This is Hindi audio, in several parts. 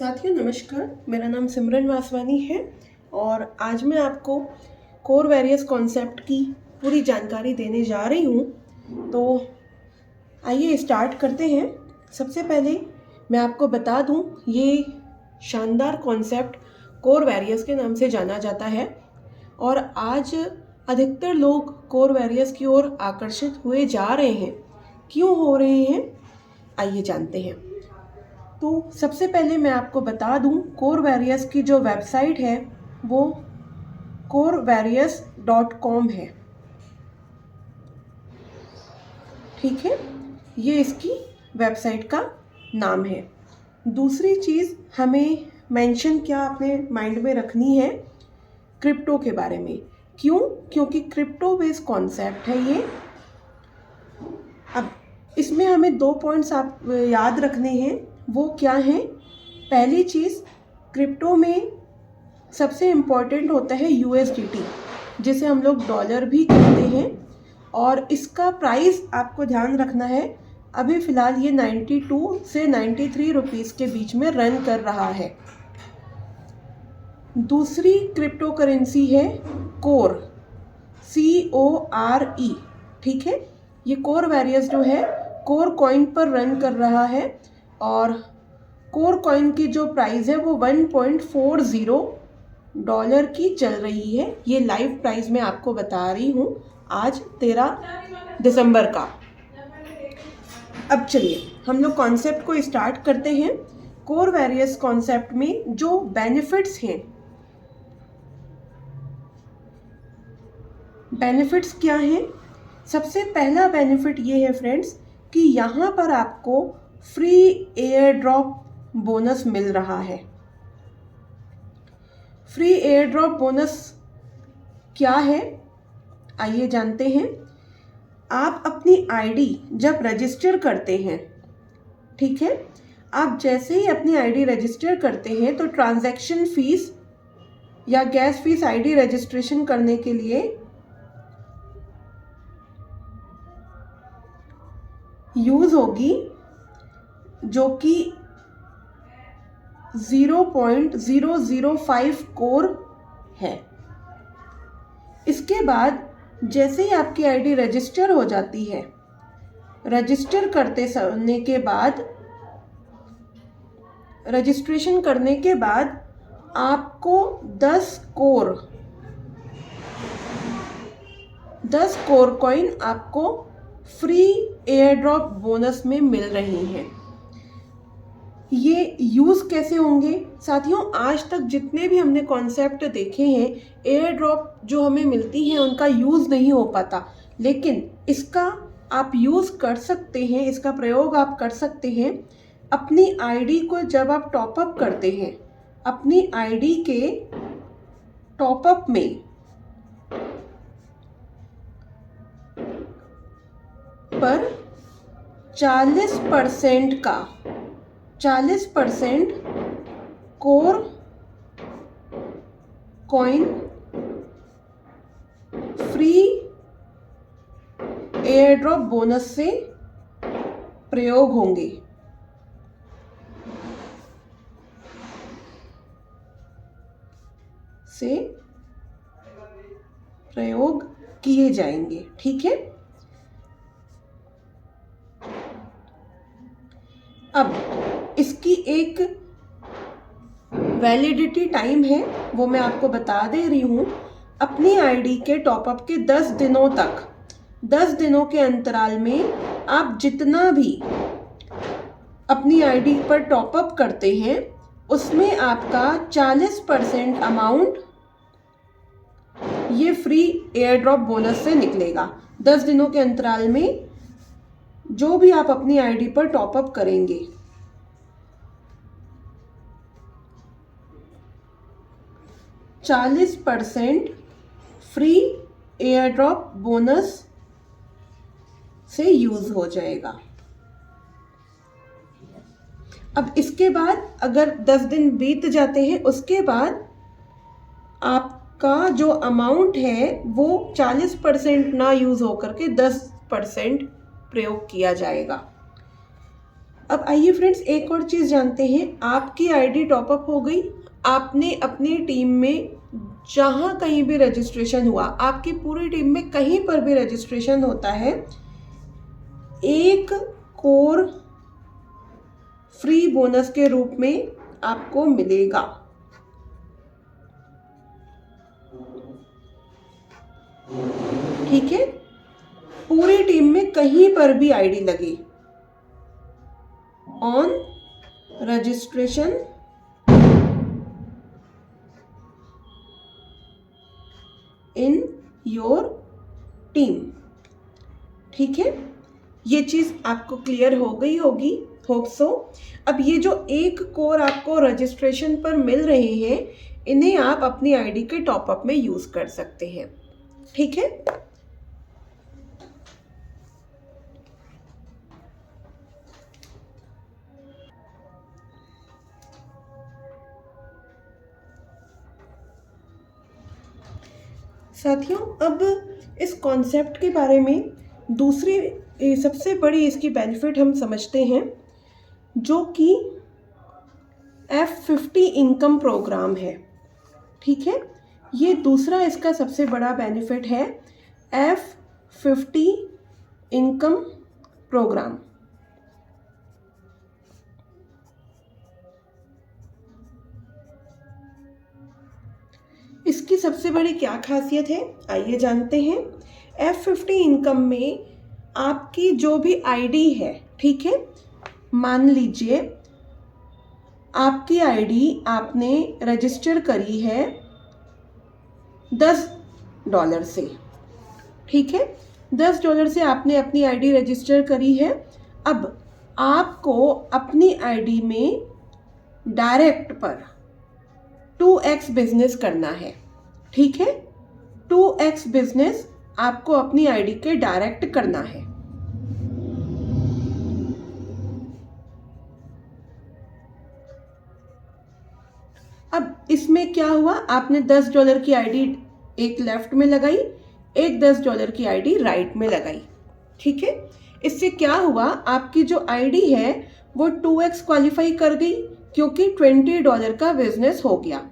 साथियों नमस्कार, मेरा नाम सिमरन वासवानी है और आज मैं आपको कोर वेरियस कॉन्सेप्ट की पूरी जानकारी देने जा रही हूँ। तो आइए स्टार्ट करते हैं। सबसे पहले मैं आपको बता दूँ, ये शानदार कॉन्सेप्ट कोर वेरियस के नाम से जाना जाता है और आज अधिकतर लोग कोर वेरियस की ओर आकर्षित हुए जा रहे हैं। क्यों हो रहे हैं, आइए जानते हैं। तो सबसे पहले मैं आपको बता दूं, कोर वेरियस की जो वेबसाइट है वो corevarious.com है। ठीक है, ये इसकी वेबसाइट का नाम है। दूसरी चीज़ हमें मेंशन क्या अपने माइंड में रखनी है, क्रिप्टो के बारे में। क्यों? क्योंकि क्रिप्टो बेस्ड कॉन्सेप्ट है ये। अब इसमें हमें 2 पॉइंट्स आप याद रखने हैं। वो क्या हैं? पहली चीज़, क्रिप्टो में सबसे इम्पॉर्टेंट होता है USDT, जिसे हम लोग डॉलर भी कहते हैं, और इसका प्राइस आपको ध्यान रखना है। अभी फ़िलहाल ये 92 से 93 रुपीज़ के बीच में रन कर रहा है। दूसरी क्रिप्टो करेंसी है कोर, CORE। ठीक है, ये कोर वेरियस जो है कोर कॉइन पर रन कर रहा है और कोर कॉइन की जो प्राइस है वो 1.40 डॉलर की चल रही है। ये लाइव प्राइस मैं आपको बता रही हूँ आज 13 दिसंबर का। अब चलिए हम लोग कॉन्सेप्ट को स्टार्ट करते हैं। कोर वेरियस कॉन्सेप्ट में जो बेनिफिट्स हैं, बेनिफिट्स क्या हैं? सबसे पहला बेनिफिट ये है फ्रेंड्स कि यहाँ पर आपको फ्री एयर ड्रॉप बोनस मिल रहा है। फ्री एयर ड्रॉप बोनस क्या है, आइए जानते हैं। आप अपनी आईडी जब रजिस्टर करते हैं, ठीक है, आप जैसे ही अपनी आईडी रजिस्टर करते हैं तो ट्रांजैक्शन फीस या गैस फीस आईडी रजिस्ट्रेशन करने के लिए यूज़ होगी, जो कि 0.005 कोर है। इसके बाद जैसे ही आपकी आईडी रजिस्टर हो जाती है, रजिस्टर करते समय के बाद, रजिस्ट्रेशन करने के बाद आपको 10 कोर कॉइन आपको फ्री एयर ड्रॉप बोनस में मिल रही हैं। ये यूज़ कैसे होंगे साथियों? आज तक जितने भी हमने कॉन्सेप्ट देखे हैं, एयर ड्रॉप जो हमें मिलती हैं उनका यूज़ नहीं हो पाता, लेकिन इसका आप यूज़ कर सकते हैं, इसका प्रयोग आप कर सकते हैं। अपनी आईडी को जब आप टॉपअप करते हैं, अपनी आईडी के टॉपअप में पर 40% core coin free air drop bonus से प्रयोग होंगे। प्रयोग किए जाएंगे। ठीक है, अब इसकी एक वैलिडिटी टाइम है, वो मैं आपको बता दे रही हूँ। अपनी आईडी के टॉपअप के 10 दिनों तक, 10 दिनों के अंतराल में आप जितना भी अपनी आईडी पर टॉपअप करते हैं, उसमें आपका 40% अमाउंट ये फ्री एयर ड्रॉप बोनस से निकलेगा। 10 दिनों के अंतराल में जो भी आप अपनी आईडी पर टॉपअप करेंगे, %40 फ्री एयर ड्रॉप बोनस से यूज हो जाएगा। अब इसके बाद अगर 10 दिन बीत जाते हैं, उसके बाद आपका जो अमाउंट है वो 40% ना यूज होकर के 10% प्रयोग किया जाएगा। अब आइए फ्रेंड्स एक और चीज़ जानते हैं। आपकी आईडी टॉपअप हो गई, आपने अपनी टीम में जहाँ कहीं भी रजिस्ट्रेशन हुआ, आपकी पूरी टीम में कहीं पर भी रजिस्ट्रेशन होता है, एक कोर फ्री बोनस के रूप में आपको मिलेगा। ठीक है, पूरी टीम में कहीं पर भी आईडी लगी, on registration in your team. ठीक है, ये चीज़ आपको क्लियर हो गई होगी, होप सो। अब ये जो एक कोर आपको रजिस्ट्रेशन पर मिल रहे हैं, इन्हें आप अपनी आईडी के टॉपअप में यूज़ कर सकते हैं। ठीक है, साथियों अब इस कॉन्सेप्ट के बारे में दूसरी सबसे बड़ी इसकी बेनिफिट हम समझते हैं, जो कि F50 इनकम प्रोग्राम है। ठीक है, ये दूसरा इसका सबसे बड़ा बेनिफिट है, F50 इनकम प्रोग्राम। इसकी सबसे बड़ी क्या खासियत है, आइए जानते हैं। F50 इनकम में आपकी जो भी आईडी है, ठीक है, मान लीजिए आपकी आईडी आपने रजिस्टर करी है $10 से। ठीक है, $10 से आपने अपनी आईडी रजिस्टर करी है। अब आपको अपनी आईडी में डायरेक्ट पर 2x बिजनेस करना है। ठीक है, 2x बिजनेस आपको अपनी आईडी के डायरेक्ट करना है। अब इसमें क्या हुआ, आपने $10 की आईडी एक लेफ्ट में लगाई, एक $10 की आईडी राइट में लगाई। ठीक है, इससे क्या हुआ, आपकी जो आईडी है वो 2x क्वालिफाई कर गई, क्योंकि $20 का बिजनेस हो गया।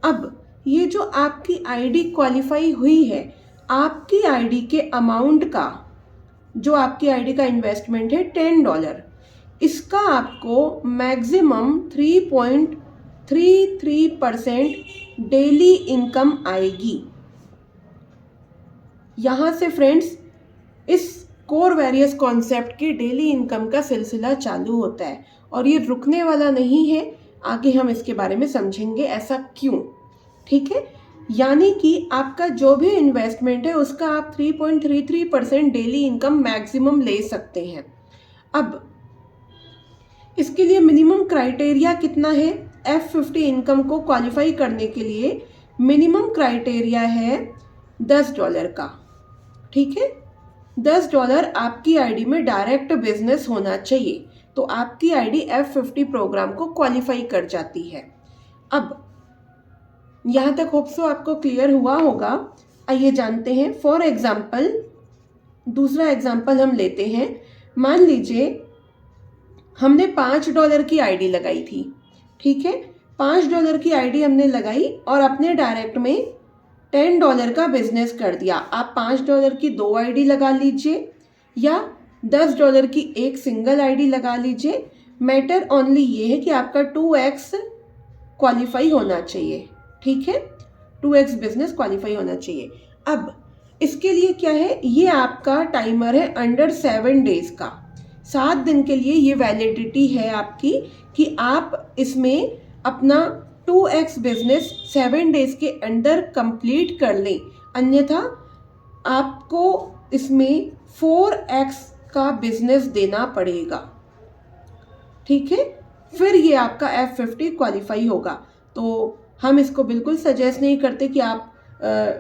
अब ये जो आपकी आईडी क्वालिफाई हुई है, आपकी आईडी के अमाउंट का, जो आपकी आईडी का इन्वेस्टमेंट है $10, इसका आपको मैक्सिमम 3.33% डेली इनकम आएगी। यहाँ से फ्रेंड्स इस कोर वेरियस कॉन्सेप्ट की डेली इनकम का सिलसिला चालू होता है, और ये रुकने वाला नहीं है। आगे हम इसके बारे में समझेंगे ऐसा क्यों। ठीक है, यानी कि आपका जो भी इन्वेस्टमेंट है उसका आप 3.33% डेली इनकम मैक्सिमम ले सकते हैं। अब इसके लिए मिनिमम क्राइटेरिया कितना है, F50 इनकम को क्वालिफाई करने के लिए मिनिमम क्राइटेरिया है $10 का। ठीक है, $10 आपकी आईडी में डायरेक्ट बिजनेस होना चाहिए, तो आपकी आईडी F50 प्रोग्राम को क्वालिफाई कर जाती है। अब यहाँ तक होप सो आपको क्लियर हुआ होगा। आइए जानते हैं। फॉर एग्जाम्पल, दूसरा एग्जाम्पल हम लेते हैं। मान लीजिए हमने $5 की आईडी लगाई थी। ठीक है, $5 की आईडी हमने लगाई और अपने डायरेक्ट में $10 का बिजनेस कर दिया। आप $5 की 2 आईडी लगा लीजिए या $10 की एक सिंगल आईडी लगा लीजिए। मैटर ओनली ये है कि आपका 2x क्वालिफाई होना चाहिए। ठीक है, 2x बिजनेस क्वालिफाई होना चाहिए। अब इसके लिए क्या है, ये आपका टाइमर है अंडर 7 डेज का। 7 दिन के लिए ये वैलिडिटी है आपकी कि आप इसमें अपना 2x बिजनेस 7 डेज के अंदर कंप्लीट कर लें, अन्यथा आपको इसमें 4x का बिजनेस देना पड़ेगा। ठीक है, फिर ये आपका F50 क्वालिफाई होगा। तो हम इसको बिल्कुल सजेस्ट नहीं करते कि आप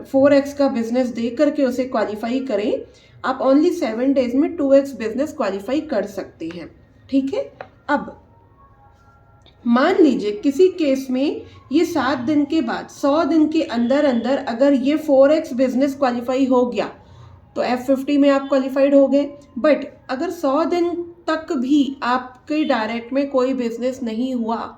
4x का बिजनेस दे करके उसे क्वालिफाई करें। आप ओनली 7 डेज में 2x बिजनेस क्वालिफाई कर सकते हैं। ठीक है, अब मान लीजिए किसी केस में ये 7 दिन के बाद 100 दिन के अंदर अंदर अगर ये 4x बिजनेस क्वालिफाई हो गया तो F50 में आप क्वालिफाइड हो गए। बट अगर 100 दिन तक भी आपके डायरेक्ट में कोई बिजनेस नहीं हुआ।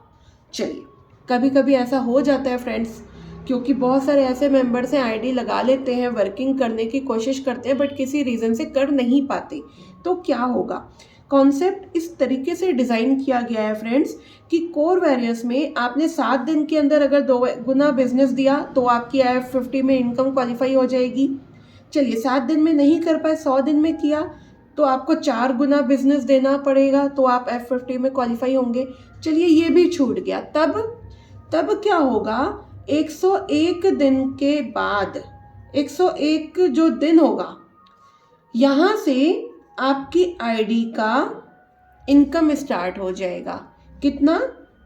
चलिए, कभी कभी ऐसा हो जाता है फ्रेंड्स, क्योंकि बहुत सारे ऐसे मेंबर्स हैं आईडी लगा लेते हैं, वर्किंग करने की कोशिश करते हैं, बट किसी रीज़न से कर नहीं पाते। तो क्या होगा, कॉन्सेप्ट इस तरीके से डिज़ाइन किया गया है फ्रेंड्स कि कोर वैरियर्स में आपने 7 दिन के अंदर अगर 2 गुना बिजनेस दिया तो आपकी F50 में इनकम क्वालिफाई हो जाएगी। चलिए 7 दिन में नहीं कर पाए, 100 दिन में किया तो आपको 4 गुना बिजनेस देना पड़ेगा, तो आप F50 में क्वालिफाई होंगे। चलिए ये भी छूट गया, तब क्या होगा, 101 दिन के बाद 101 जो दिन होगा, यहाँ से आपकी आईडी का इनकम स्टार्ट हो जाएगा। कितना?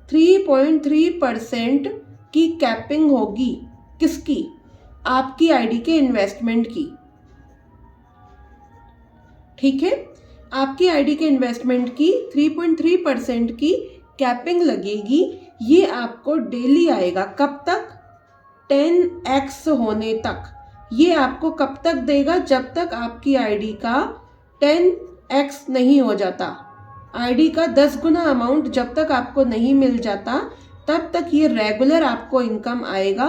3.3% की कैपिंग होगी। किसकी? आपकी आईडी के इन्वेस्टमेंट की। ठीक है, आपकी आईडी के इन्वेस्टमेंट की 3.3% की कैपिंग लगेगी। ये आपको डेली आएगा। कब तक? 10x होने तक। ये आपको कब तक देगा? जब तक आपकी आईडी का 10x नहीं हो जाता। आईडी का 10 गुना अमाउंट जब तक आपको नहीं मिल जाता, तब तक ये रेगुलर आपको इनकम आएगा,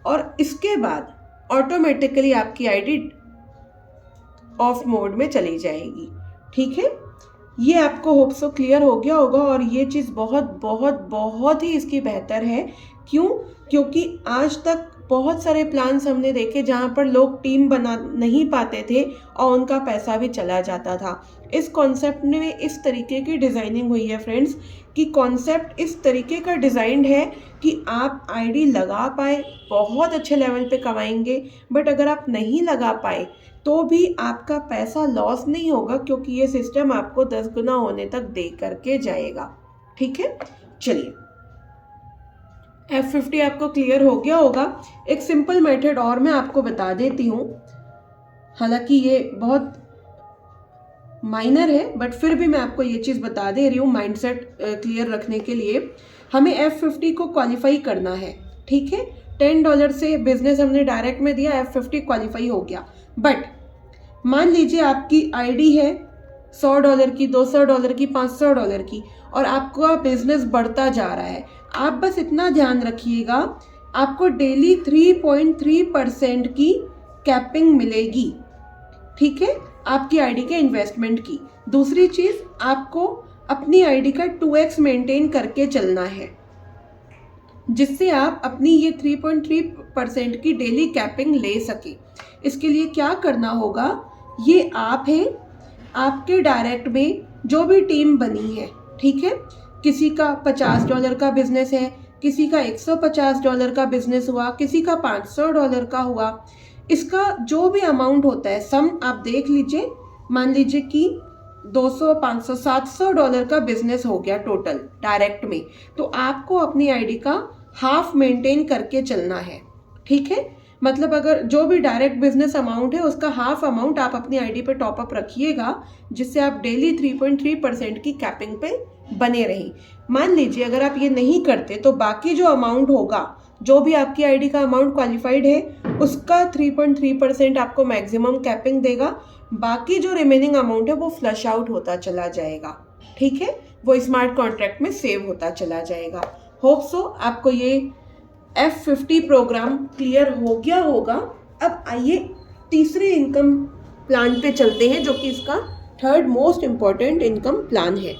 और इसके बाद ऑटोमेटिकली आपकी आईडी ऑफ मोड में चली जाएगी। ठीक है, ये आपको होप सो क्लियर हो गया होगा। और ये चीज़ बहुत बहुत बहुत ही इसकी बेहतर है। क्यों? क्योंकि आज तक बहुत सारे प्लान्स हमने देखे जहाँ पर लोग टीम बना नहीं पाते थे और उनका पैसा भी चला जाता था। इस कॉन्सेप्ट में इस तरीके की डिज़ाइनिंग हुई है फ्रेंड्स, कि कॉन्सेप्ट इस तरीके का डिज़ाइंड है कि आप आईडी लगा पाए, बहुत अच्छे लेवल पे कमाएंगे। बट अगर आप नहीं लगा पाए तो भी आपका पैसा लॉस नहीं होगा, क्योंकि ये सिस्टम आपको 10 गुना होने तक दे करके जाएगा। ठीक है, चलिए F50 आपको क्लियर हो गया होगा। एक सिंपल मेथड और मैं आपको बता देती हूँ, हालांकि ये बहुत माइनर है, बट फिर भी मैं आपको ये चीज़ बता दे रही हूँ माइंडसेट क्लियर रखने के लिए। हमें F50 को क्वालिफाई करना है। ठीक है, $10 से बिजनेस हमने डायरेक्ट में दिया, F50 क्वालिफाई हो गया। बट मान लीजिए आपकी आईडी है $100 की, $200 की, $500 की, और आपका बिजनेस बढ़ता जा रहा है। आप बस इतना ध्यान रखिएगा, आपको डेली 3.3% की कैपिंग मिलेगी। ठीक है, आपकी आईडी के इन्वेस्टमेंट की। दूसरी चीज़, आपको अपनी आईडी का 2x मेंटेन करके चलना है, जिससे आप अपनी ये 3.3% की डेली कैपिंग ले सके। इसके लिए क्या करना होगा, ये आप हैं, आपके डायरेक्ट में जो भी टीम बनी है, ठीक है, किसी का $50 का बिजनेस है, किसी का $150 का बिजनेस हुआ, किसी का $500 का हुआ, इसका जो भी अमाउंट होता है सम आप देख लीजिए। मान लीजिए कि $200, $500, $700 का बिजनेस हो गया टोटल डायरेक्ट में, तो आपको अपनी आईडी का हाफ मेंटेन करके चलना है। ठीक है, मतलब अगर जो भी डायरेक्ट बिजनेस अमाउंट है उसका हाफ अमाउंट आप अपनी आईडी पे टॉप अप रखिएगा, जिससे आप डेली 3.3% की कैपिंग पे बने रहें। मान लीजिए अगर आप ये नहीं करते तो बाकी जो अमाउंट होगा, जो भी आपकी आईडी का अमाउंट क्वालिफाइड है, उसका 3.3% आपको मैक्सिमम कैपिंग देगा। बाकी जो रिमेनिंग अमाउंट है वो फ्लश आउट होता चला जाएगा। ठीक है, वो स्मार्ट कॉन्ट्रैक्ट में सेव होता चला जाएगा। होप सो आपको ये F50 प्रोग्राम क्लियर हो गया होगा। अब आइए तीसरे इनकम प्लान पे चलते हैं, जो कि इसका third most important income plan है।